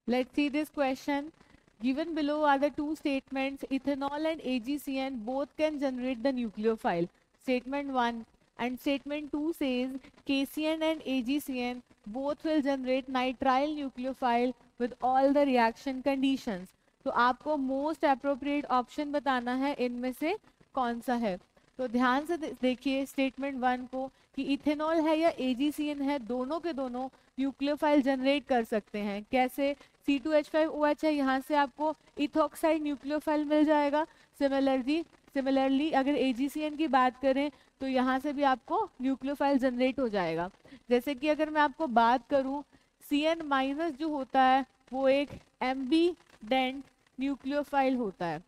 Let's see this question. Given below are the two statements, ethanol and AgCN both can generate the nucleophile. Statement 1 and statement 2 says KCN and AgCN both will generate nitrile nucleophile with all the reaction conditions. तो आपको most appropriate option बताना है इनमें से कौन सा है. तो ध्यान से देखिए स्टेटमेंट 1 को कि इथेनॉल है या AgCN है, दोनों के दोनों न्यूक्लियोफाइल जनरेट कर सकते हैं. कैसे? C2H5OH है, यहाँ से आपको इथॉक्साइड न्यूक्लियोफाइल मिल जाएगा. सिमिलरली अगर AgCN की बात करें तो यहाँ से भी आपको न्यूक्लियोफाइल जनरेट हो जाएगा. जैसे कि अगर मैं आपको बात करूँ, Cn- जो होता है वो एक एम्बीडेंट न्यूक्लियोफाइल होता है.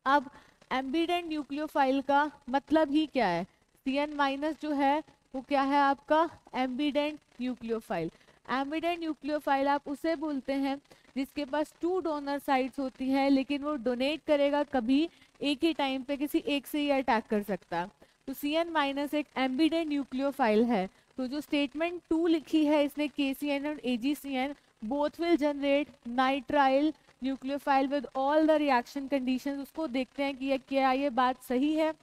अब एम्बीडेंट न्यूक्लियोफाइल का मतलब ही क्या है? Cn- जो है वो क्या है आपका? एम्बीडेंट न्यूक्लियोफाइल. एम्बीडेंट न्यूक्लियोफाइल आप उसे बोलते हैं जिसके पास 2 डोनर साइट्स होती है, लेकिन वो डोनेट करेगा कभी एक ही टाइम पे किसी एक से ही अटैक कर सकता. तो Cn- एक एम्बीडेंट न्यूक्लियोफाइल है. तो जो स्टेटमेंट 2 लिखी है इसने KCN और AgCN both will generate nitrile nucleophile with all the reaction conditions, उसको देखते हैं कि क्या ये बात सही है.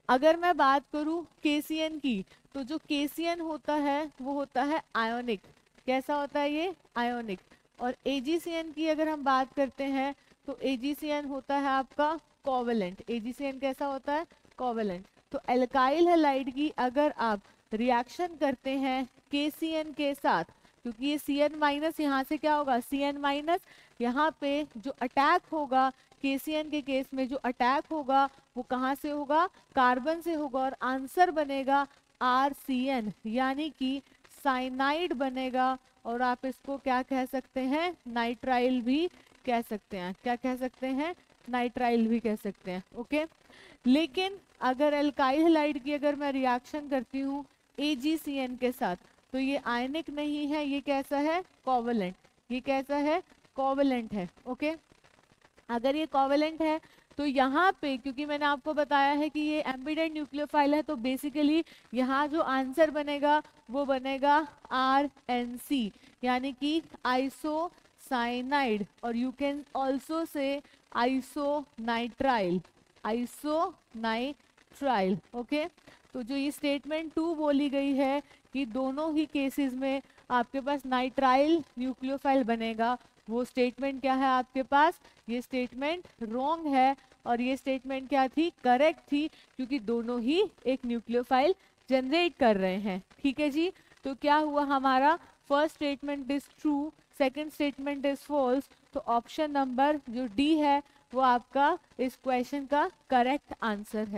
अगर मैं बात करूं KCN की, तो जो KCN होता है वो होता है आयोनिक. कैसा होता है ये? आयोनिक. और AgCN की अगर हम बात करते हैं तो AgCN होता है आपका कोवेलेंट. AgCN कैसा होता है? कोवेलेंट. तो एल्काइल हैलाइड की अगर आप रिएक्शन करते हैं KCN के साथ, क्योंकि ये Cn- यहाँ से क्या होगा? Cn- यहाँ पे जो अटैक होगा KCN के केस में, जो अटैक होगा वो कहाँ से होगा? कार्बन से होगा. और आंसर बनेगा RCN, यानी कि साइनाइड बनेगा. और आप इसको क्या कह सकते हैं? नाइट्राइल भी कह सकते हैं. क्या कह सकते हैं? नाइट्राइल भी कह सकते हैं. ओके. लेकिन अगर एल्काइल हैलाइड की अगर मैं रिएक्शन करती हूँ AgCN के साथ, तो ये आयनिक नहीं है, ये कैसा है? कोवेलेंट. ये कैसा है? कोवेलेंट है. ओके. अगर ये कोवेलेंट है तो यहाँ पे, क्योंकि मैंने आपको बताया है कि ये एम्बीडेंट न्यूक्लियोफाइल है, तो बेसिकली यहाँ जो आंसर बनेगा वो बनेगा RNC, यानी कि आइसोसाइनाइड. और you can also say आइसोनाइट्राइल. आइसोनाइट्राइल. Okay. तो जो ये स्टेटमेंट 2 बोली गई है कि दोनों ही केसेस में आपके पास नाइट्राइल न्यूक्लियोफाइल बनेगा, वो स्टेटमेंट क्या है आपके पास? ये स्टेटमेंट रॉन्ग है. और ये स्टेटमेंट क्या थी? करेक्ट थी, क्योंकि दोनों ही एक न्यूक्लियोफाइल जनरेट कर रहे हैं. ठीक है जी. तो क्या हुआ हमारा? First statement is true, second statement is false. तो ऑप्शन नंबर जो डी है वो आपका इस क्वेश्चन का करेक्ट आंसर है.